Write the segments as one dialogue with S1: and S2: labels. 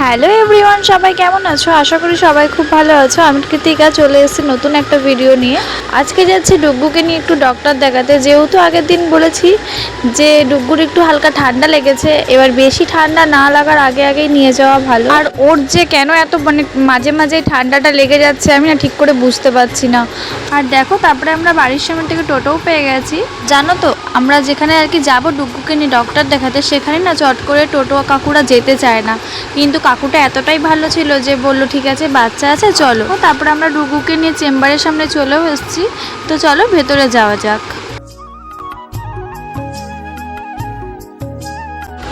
S1: Hello everyone, সবাই কেমন আছো? আশা করি সবাই খুব ভালো আছো। আমি কৃতিকা চলে এসেছি নতুন একটা ভিডিও নিয়ে। আজকে যাচ্ছি ডুগ্গুকে নিয়ে একটু ডক্টর দেখাতে, যেহেতু আগের দিন বলেছি যে ডুগ্গুর একটু হালকা ঠান্ডা লেগেছে। এবার বেশি ঠান্ডা না লাগার আগে আগেই নিয়ে যাওয়া ভালো। আর ওর যে কেন এত মাঝে মাঝে ঠান্ডাটা লেগে যাচ্ছে আমি না ঠিক করে বুঝতে পারছি না। আর দেখো, তারপরে আমরা বাড়ির সামনে থেকে টোটোও পেয়ে গেছি। জানো তো, আমরা যেখানে আর কি যাবো ডুগ্গুকে নিয়ে ডক্টর দেখাতে, সেখানে না চট করে টোটো কাকুরা যেতে চায় না, কিন্তু কাকুটা এতটাই ভালো ছিল যে বললো ঠিক আছে বাচ্চা আছে চলো। তারপরে আমরা ডুগ্গুকে নিয়ে চেম্বারের সামনে চলেও এসেছি। তো চলো ভেতরে যাওয়া যাক।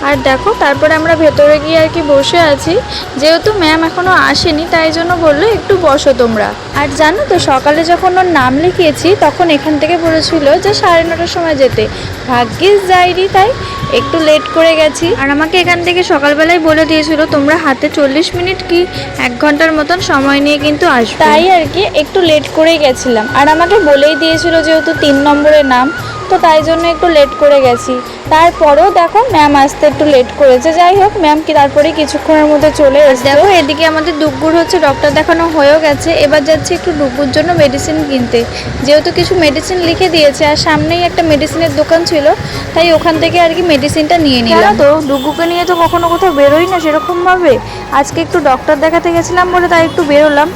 S1: আর দেখো, তারপরে আমরা ভেতরে গিয়ে আর কি বসে আছি। যেহেতু ম্যাম এখনও আসেনি তাই জন্য বললো একটু বসো তোমরা। আর জানো তো, সকালে যখন ওর নাম লিখিয়েছি তখন এখান থেকে বলেছিল যে 9:30টার সময় যেতে, ভাগ্যিস যাইনি, তাই একটু লেট করে গেছি। আর আমাকে এখান থেকে সকালবেলায় বলে দিয়েছিল তোমরা হাতে 40 মিনিট কি 1 ঘন্টার মতন সময় নিয়ে কিন্তু আসবে, তাই আর কি একটু লেট করেই গেছিলাম। আর আমাকে বলেই দিয়েছিল যেহেতু 3 নম্বরের নাম, তো তাই জন্য একটু লেট করে গেছি। তারপরেও দেখো ম্যাম আসতে একটু লেট করেছে। যাই হোক, ম্যাম কি তারপরে কিছুক্ষণের মধ্যে চলে এসে। দেখো এদিকে আমাদের ডুগ্গুর হচ্ছে ডক্টর দেখানো হয়েও গেছে। এবার যাচ্ছি একটু ডুগ্গুর জন্য মেডিসিন কিনতে, যেহেতু কিছু মেডিসিন লিখে দিয়েছে আর সামনেই একটা মেডিসিনের দোকান ছিল, তাই ওখান থেকে আর কি মেডিসিনটা নিয়ে নিলাম। তো ডুগ্গুকে নিয়ে তো কখনো কোথাও বেরোই না সেরকমভাবে, আজকে একটু ডক্টর দেখাতে গেছিলাম বলে তাই একটু বেরোলাম।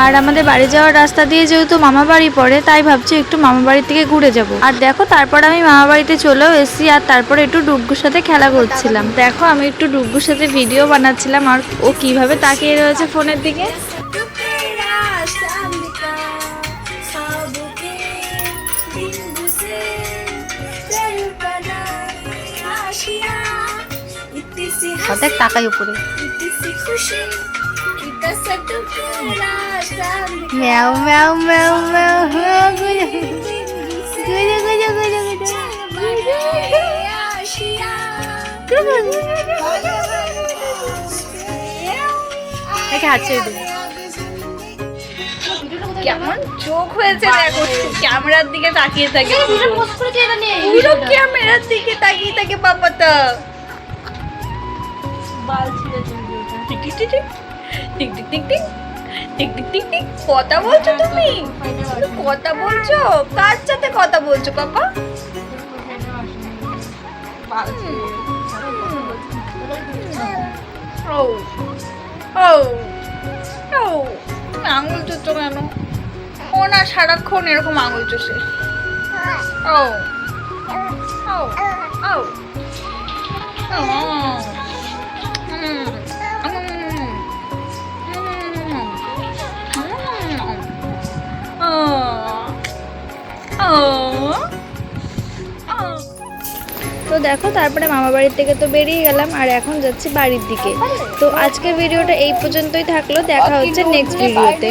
S1: আর আমাদের বাড়ি যাওয়ার রাস্তা দিয়ে যেহেতু মামা বাড়ি পড়ে, তাই ভাবছি একটু মামা বাড়ির থেকে ঘুরে যাব। আর দেখো, তারপর আমি মামা বাড়িতে চলেও এসেছি। আর তারপরে একটু ডুগ্গুর সাথে খেলা করছিলাম। দেখো, আমি একটু ডুগ্গুর সাথে ভিডিও বানাচ্ছিলাম আর ও কিভাবে তাকিয়ে রয়েছে ফোনের দিকে।
S2: দেখ তাকাই উপরে। ম্যাও ম্যাও ম্যাও ম্যাও গুজো গুজো গুজো গুজো গুজো হাত ছেড়ে দেবে।
S1: কেমন চোখ হয়েছে দেখো, ক্যামেরার দিকে তাকিয়ে থাকে, পুরো ক্যামেরার দিকে তাকিয়ে থাকে বাবাটা। বাল ছিঁড়ে tick tick tick tick tick tick tick tick tick tick tick. কথা বলছো তুমি? কথা বলছো? কার সাথে কথা বলছো বাবা? ও ও ও, আঙুল চুচ্ছ কেন? ও না সারাক্ষণ এরকম আঙুল চুষে। ও ও ও তো দেখো, তারপরে মামা বাড়ির থেকে তো বেরিয়ে গেলাম আর এখন যাচ্ছি বাড়ির দিকে। তো আজকের ভিডিওটা এই পর্যন্তই থাকলো, দেখা হচ্ছে নেক্সট ভিডিওতে।